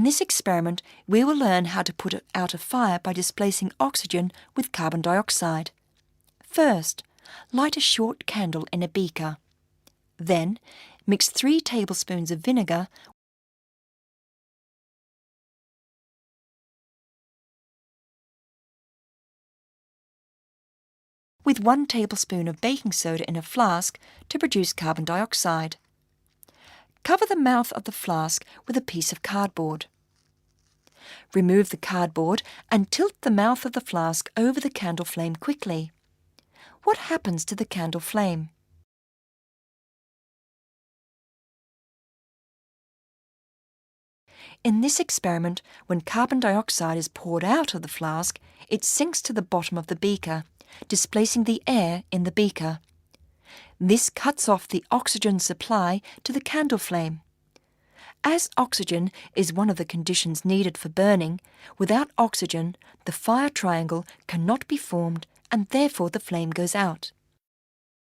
this experiment, we will learn how to put out a fire by displacing oxygen with carbon dioxide. First, light a short candle in a beaker. Then, mix 3 tablespoons of vinegar with 1 tablespoon of baking soda in a flask to produce carbon dioxide. Cover the mouth of the flask with a piece of cardboard. Remove the cardboard and tilt the mouth of the flask over the candle flame quickly. What happens to the candle flame? In this experiment, when carbon dioxide is poured out of the flask, it sinks to the bottom of the beaker, displacing the air in the beaker. This cuts off the oxygen supply to the candle flame. As oxygen is one of the conditions needed for burning, without oxygen, the fire triangle cannot be formed and therefore the flame goes out.